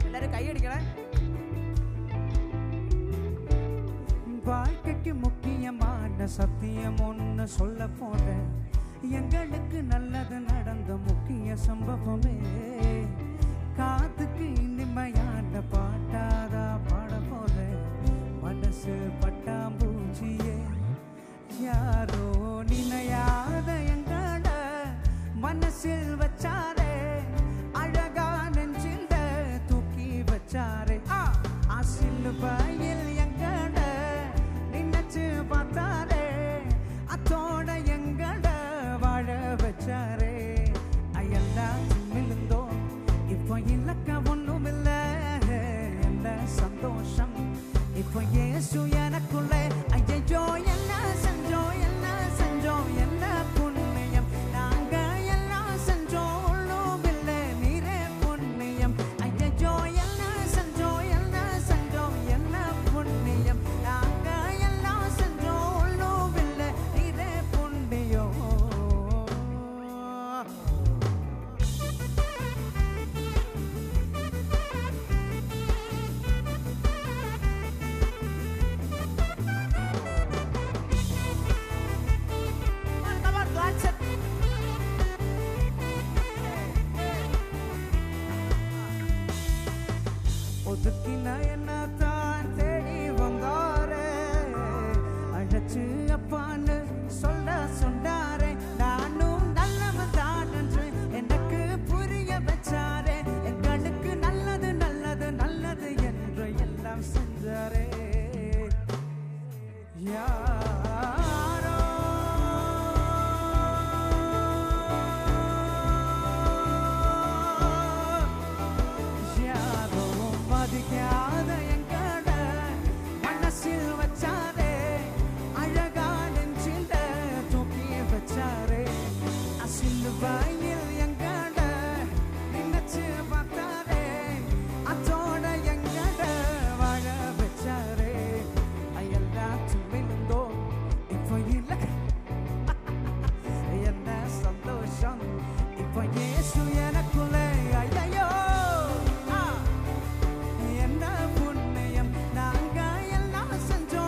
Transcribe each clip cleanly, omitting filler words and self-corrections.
எல்லாரும் கையடிக்கல. வாழ்க்கைக்கு முக்கியமான சத்தியம் ஒன்று சொல்ல போறேன். எங்களுக்கு நல்லது நடந்த முக்கிய சம்பவமே காத்துக்கு இனிமையான பாட்டாரா பாட போறேன். மனசு பட்டாம்பூச்சியே யாரோ நினையாத எங்கட மனசில் வச்சாரே, அழகா நெஞ்சில் தூக்கி வச்சாரே. ஆசில் பயில் எங்கட நினைச்சு பார்த்தாரே, அத்தோட எங்கட வாழ வச்சாரே. அயெல்லாம் மிழுந்தோம் இப்போ இலக்க ஒன்றும் இல்லை. என்ன சந்தோஷம் இப்போ இயேசு எனக்குள்ளே. ஐயோ என்ன செஞ்சோம் என்ன செஞ்சோம் என்ன புண்ணியம், நாங்க எல்லாம் செஞ்சோம் ஒன்றும் இல்லை நீரே புண்ணியம். ஐயோ என்ன செஞ்சோம் என்ன செஞ்சோம் என்ன புண்ணியம், நாங்க எல்லாம் செஞ்சோம் ஒன்றும் இல்லை நீரே புண்ணியம். ஒதுக்கின என்ன தான் தேடி வந்தாரே, அழைச்சு அப்பான்னு சொல்ல சொன்னாரே. நானும் நல்லவன் தான் என்று எனக்கு புரிய வச்சாரே. எங்களுக்கு நல்லது நல்லது நல்லது என்று எல்லாம் செஞ்சாரே. யாரோ யாரோ மதிக்காத எங்கட மனசில் வச்சாரே, அழகா நெஞ்சில் தூக்கி வச்சாரே. அசில் வாயில் எங்கட நினைச்சு பார்த்தாரே, அத்தோட எங்கட வாழ வச்சாரே. அயெல்லாம் விழுந்தோ இப்போ இல்லை என்ன சந்தோஷம் இப்போ இயேசு எனக்குள்ளே. ஐயோ என்ன புண்ணியம், நாங்க எல்லாம் செஞ்சோம்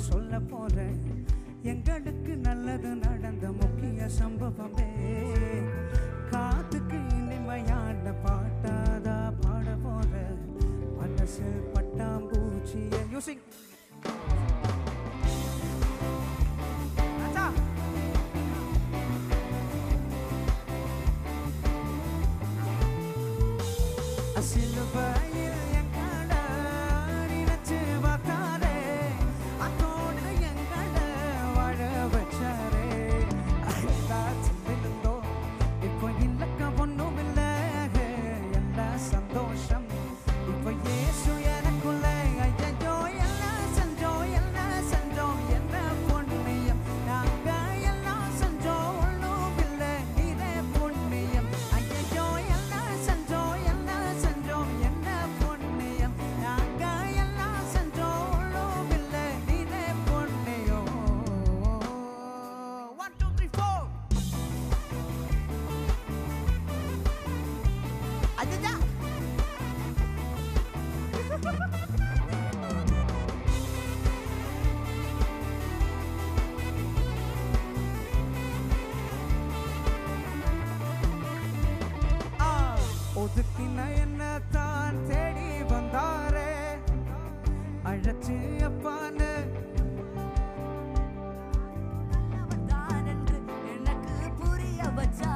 சொல்ல போறேன் எங்களுக்கு நல்லது நடந்த முக்கிய சம்பவமே காத்துக்கு இனிமையான பாட்டாதா பாட போற மனசில் பட்டாம்பூச்சிய யூசிங் சிலுவையில் எங்களை நினைச்சு பார்த்தாரே அதோடு எங்களை வாழ வச்சாரே எல்லாச்சும் இருந்தோம் இப்போ இல்லக்க ஒன்றும் இல்லை எல்லா சந்தோஷம் இப்போ இயேசு எனக்குள்ள ஐயோ எல்லாம் செஞ்சோம் என்ன புண்ணியம் நாங்க எல்லாம் செஞ்சோம் ஒன்றும் இல்லை நீரே புண்ணியம் ஐயோ எல்லாம் செஞ்சோம் என்ன புண்ணியம் நாங்க எல்லாம் செஞ்சோம் ஒன்றும் இல்லை நீரே புண்ணியம் 1 2 3 4 அஜஜா ஒதுக்கின என்ன தான் தேடி வந்தாரே அழைச்சு அப்பான்னு தான் என்று எனக்கு புரிய வச்சா